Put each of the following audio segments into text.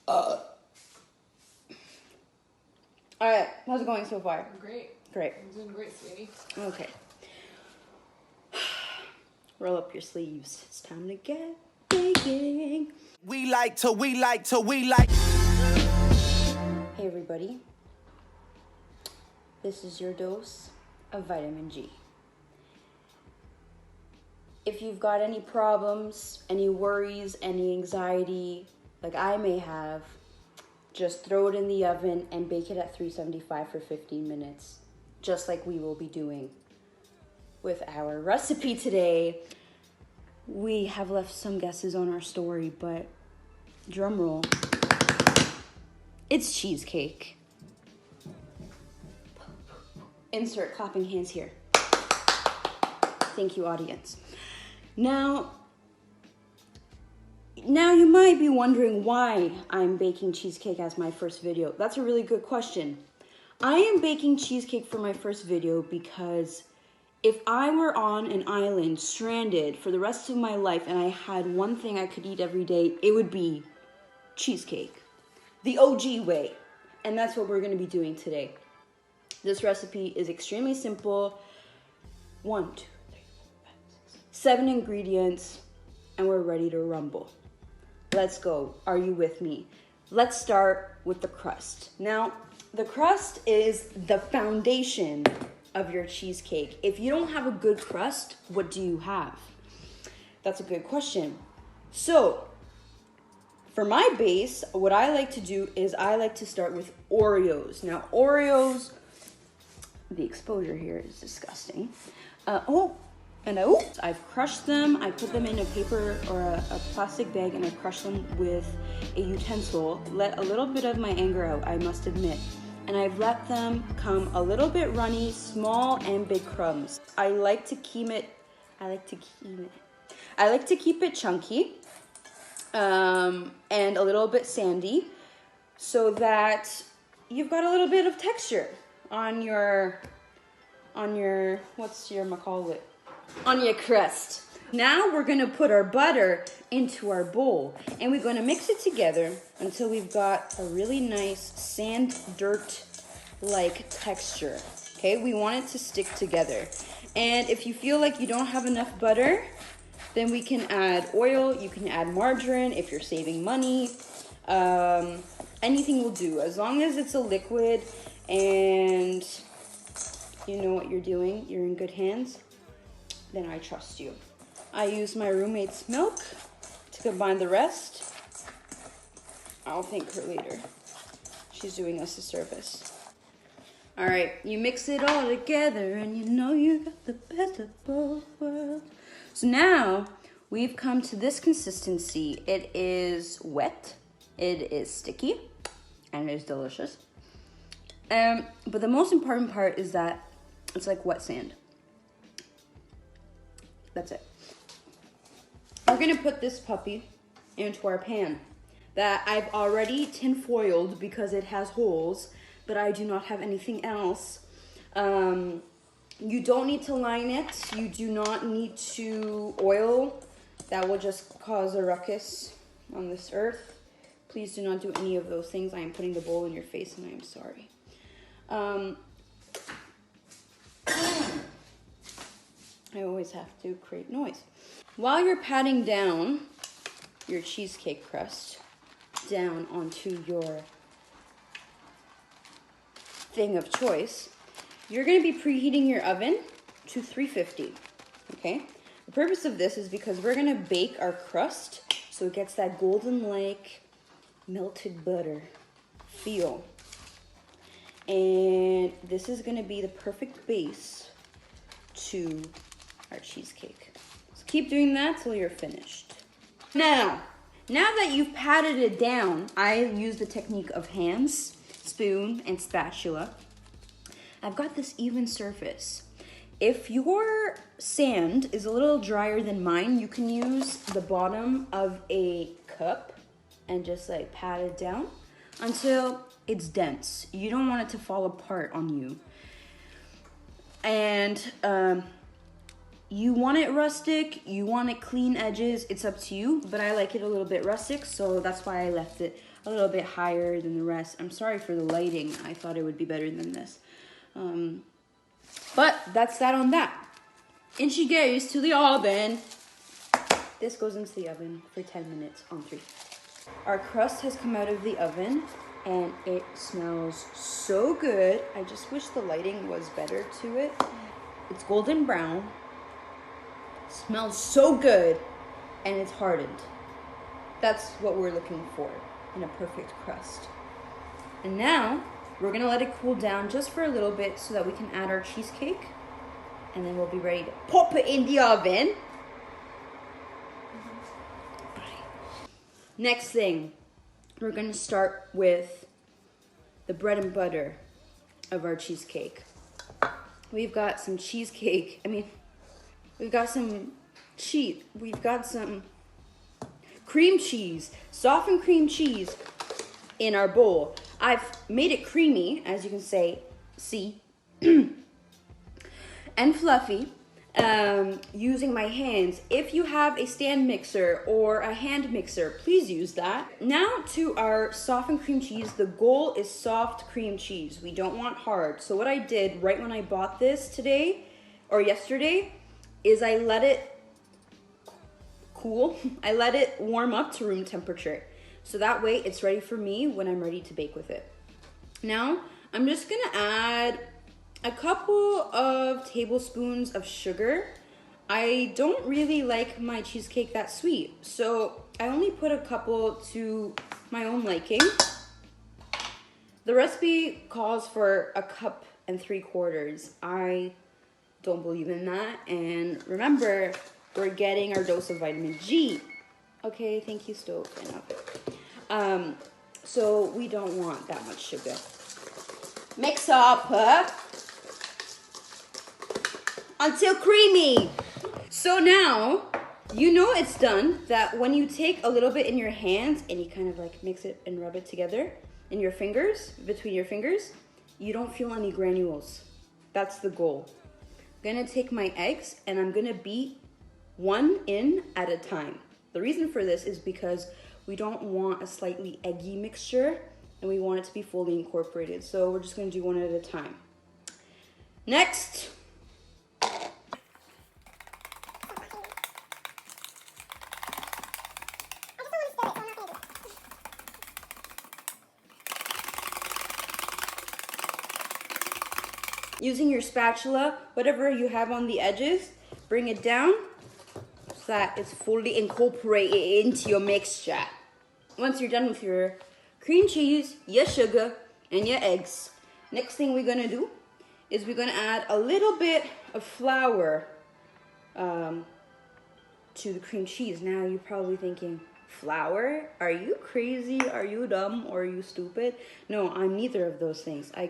All right, how's it going so far? Great. Great. I'm doing great, sweetie. Okay. Roll up your sleeves. It's time to get baking. We like. Hey everybody. This is your dose of vitamin G. If you've got any problems, any worries, any anxiety, like I may have, just throw it in the oven and bake it at 375 for 15 minutes, just like we will be doing with our recipe today. We have left some guesses on our story, but drum roll, it's cheesecake. Insert clapping hands here. Thank you, audience. Now you might be wondering why I'm baking cheesecake as my first video. That's a really good question. I am baking cheesecake for my first video because if I were on an island stranded for the rest of my life and I had one thing I could eat every day, it would be cheesecake. The OG way. And that's what we're going to be doing today. This recipe is extremely simple. 1, 2, 3, 4, 5, 6, 7 ingredients, and we're ready to rumble. Let's go. Are you with me? Let's start with the crust. Now, the crust is the foundation of your cheesecake. If you don't have a good crust, what do you have? That's a good question. So, for my base, what I like to do is I like to start with Oreos. Now, Oreos, the exposure here is disgusting. I've crushed them. I put them in a paper or a plastic bag and I crushed them with a utensil. Let a little bit of my anger out, I must admit. And I've let them come a little bit runny, small and big crumbs. I like to keep it chunky and a little bit sandy so that you've got a little bit of texture on your crust. Now we're gonna put our butter into our bowl and we're gonna mix it together until we've got a really nice sand dirt like texture. Okay, we want it to stick together. And if you feel like you don't have enough butter, then we can add oil, you can add margarine if you're saving money. Anything will do, as long as it's a liquid and you know what you're doing, you're in good hands, then I trust you. I use my roommate's milk to combine the rest. I'll thank her later. She's doing us a service. All right, you mix it all together and you know you got the best of both worlds. So now we've come to this consistency. It is wet, it is sticky, and it is delicious. But the most important part is that it's like wet sand. That's it. We're gonna put this puppy into our pan that I've already tin foiled because it has holes, but I do not have anything else. You don't need to line it. You do not need to oil. That will just cause a ruckus on this earth. Please do not do any of those things. I am putting the bowl in your face and I am sorry. I always have to create noise. While you're patting down your cheesecake crust down onto your thing of choice, you're gonna be preheating your oven to 350, okay? The purpose of this is because we're gonna bake our crust so it gets that golden-like melted butter feel. And this is gonna be the perfect base to our cheesecake. So keep doing that till you're finished. Now that you've patted it down, I use the technique of hands, spoon, and spatula. I've got this even surface. If your sand is a little drier than mine, you can use the bottom of a cup and just like pat it down until it's dense. You don't want it to fall apart on you. And You want it rustic, you want it clean edges, it's up to you, but I like it a little bit rustic, so that's why I left it a little bit higher than the rest. I'm sorry for the lighting. I thought it would be better than this. But that's that on that. And she goes to the oven. This goes into the oven for 10 minutes on 3. Our crust has come out of the oven and it smells so good. I just wish the lighting was better to it. It's golden brown. Smells so good, and it's hardened. That's what we're looking for in a perfect crust. And now we're gonna let it cool down just for a little bit so that we can add our cheesecake, and then we'll be ready to pop it in the oven. Next thing, we're gonna start with the bread and butter of our cheesecake. We've got some cheesecake, we've got some cheese. We've got some cream cheese, softened cream cheese in our bowl. I've made it creamy, as you can see, and fluffy, using my hands. If you have a stand mixer or a hand mixer, please use that. Now to our softened cream cheese. The goal is soft cream cheese. We don't want hard. So what I did right when I bought this today or yesterday is I let it cool. I let it warm up to room temperature. So that way it's ready for me when I'm ready to bake with it. Now I'm just gonna add a couple of tablespoons of sugar. I don't really like my cheesecake that sweet, so I only put a couple to my own liking. The recipe calls for 1.75 cups. I don't believe in that. And remember, we're getting our dose of vitamin G. Okay, thank you, Stoke. Enough. So we don't want that much sugar. Mix up until creamy. So now, you know it's done that when you take a little bit in your hands and you kind of like mix it and rub it together in your fingers, between your fingers, you don't feel any granules. That's the goal. I'm gonna take my eggs and I'm gonna beat one in at a time. The reason for this is because we don't want a slightly eggy mixture and we want it to be fully incorporated. So we're just gonna do one at a time. Next, using your spatula, whatever you have on the edges, bring it down so that it's fully incorporated into your mixture. Once you're done with your cream cheese, your sugar, and your eggs, next thing we're gonna do is we're gonna add a little bit of flour to the cream cheese. Now you're probably thinking, flour? Are you crazy? Are you dumb? Or are you stupid? No, I'm neither of those things. I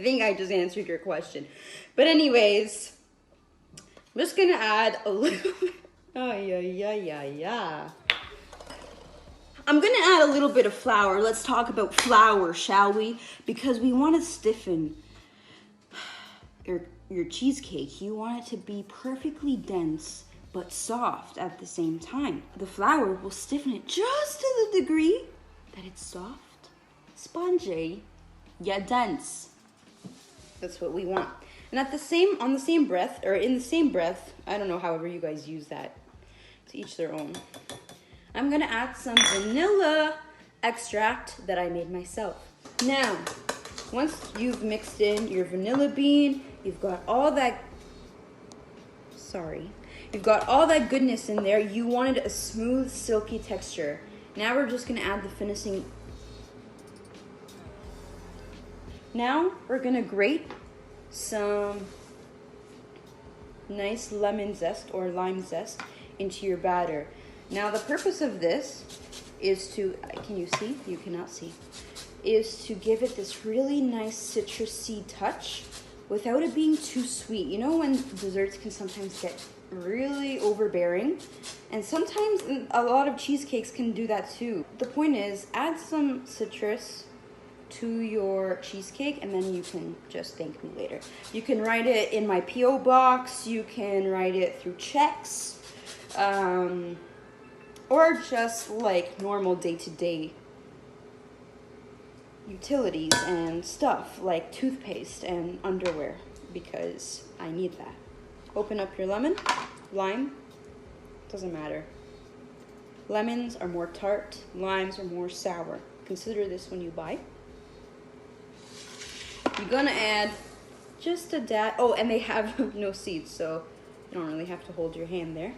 think I just answered your question. But anyways, I'm just gonna add a little bit. I'm gonna add a little bit of flour. Let's talk about flour, shall we? Because we want to stiffen your cheesecake. You want it to be perfectly dense but soft at the same time. The flour will stiffen it just to the degree that it's soft, spongy, yet dense. That's what we want. And in the same breath, I don't know, however you guys use that, to each their own. I'm gonna add some vanilla extract that I made myself. Now, once you've mixed in your vanilla bean, you've got all that goodness in there. You wanted a smooth, silky texture. Now we're just gonna add the finishing. Now we're gonna grate some nice lemon zest or lime zest into your batter. Now the purpose of this is to, can you see? You cannot see. Is to give it this really nice citrusy touch without it being too sweet. You know when desserts can sometimes get really overbearing? And sometimes a lot of cheesecakes can do that too. The point is, add some citrus to your cheesecake, and then you can just thank me later. You can write it in my P.O. box, you can write it through checks, or just like normal day-to-day utilities and stuff like toothpaste and underwear, because I need that. Open up your lemon, lime, doesn't matter. Lemons are more tart, limes are more sour. Consider this when you buy. You're gonna add just a dab. Oh, and they have no seeds, so you don't really have to hold your hand there.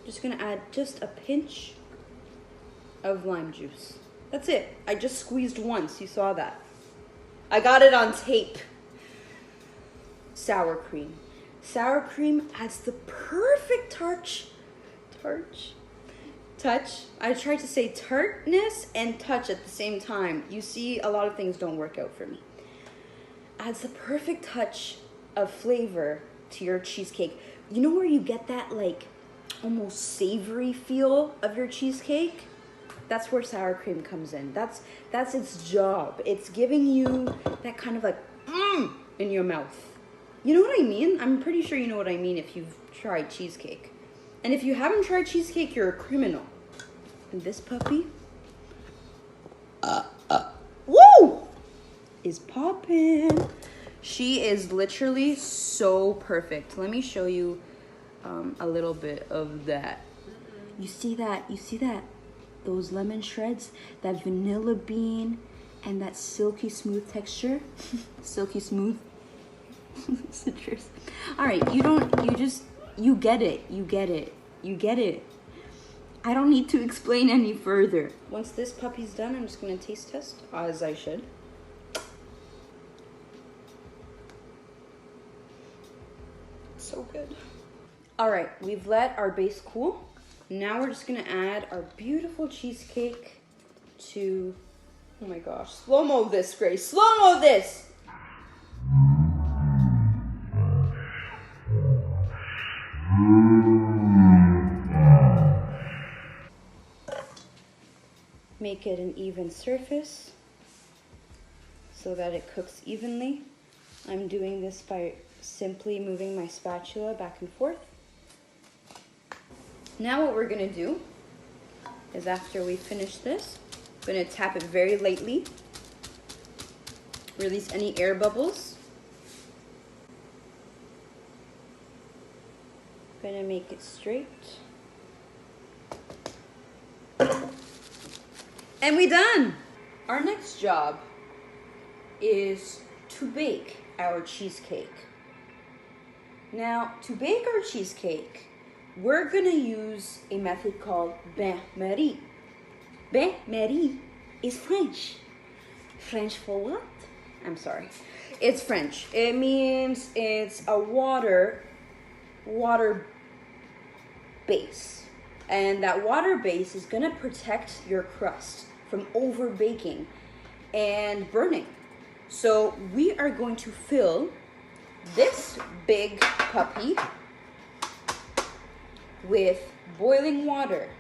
Just gonna add just a pinch of lime juice. That's it. I just squeezed once, you saw that. I got it on tape. Sour cream. Sour cream adds the perfect touch. I tried to say tartness and touch at the same time. You see, a lot of things don't work out for me. Adds the perfect touch of flavor to your cheesecake. You know where you get that like almost savory feel of your cheesecake? That's where sour cream comes in. That's its job. It's giving you that kind of like in your mouth. You know what I mean? I'm pretty sure you know what I mean if you've tried cheesecake. And if you haven't tried cheesecake, you're a criminal. And this puppy, woo, is popping. She is literally so perfect. Let me show you a little bit of that. You see that? You see that? Those lemon shreds, that vanilla bean, and that silky smooth texture. Silky smooth. Citrus. All right, you get it. I don't need to explain any further. Once this puppy's done, I'm just gonna taste test, as I should. So good. All right, we've let our base cool. Now we're just gonna add our beautiful cheesecake to, oh my gosh, slow-mo this, Grace, slow-mo this. Make it an even surface so that it cooks evenly. I'm doing this by simply moving my spatula back and forth. Now what we're gonna do is, after we finish this, I'm gonna tap it very lightly, release any air bubbles. I'm gonna make it straight. And we done! Our next job is to bake our cheesecake. Now, to bake our cheesecake, we're gonna use a method called bain-marie. Bain-marie is French. French for what? I'm sorry. It's French. It means it's a water base. And that water base is gonna protect your crust from over baking and burning. So we are going to fill this big puppy with boiling water.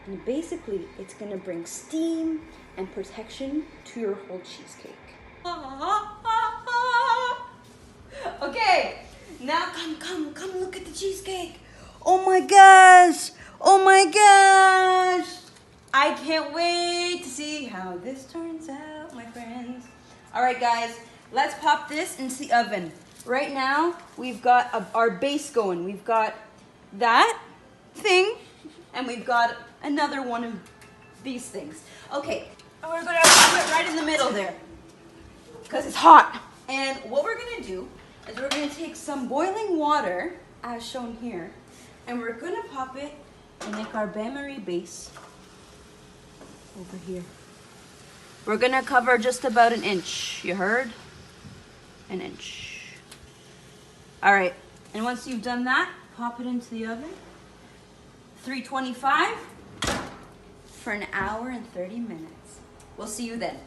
And basically, it's gonna bring steam and protection to your whole cheesecake. Okay, now come look at the cheesecake. Oh my gosh, oh my gosh. I can't wait to see how this turns out, my friends. All right, guys, let's pop this into the oven. Right now, we've got our base going. We've got that thing, and we've got another one of these things. Okay, and we're gonna put it right in the middle there, because it's hot. And what we're gonna do is we're gonna take some boiling water, as shown here, and we're gonna pop it and make our bain-marie base over here. We're gonna cover just about an inch, you heard? An inch. All right, and once you've done that, pop it into the oven. 325 for an hour and 30 minutes. We'll see you then.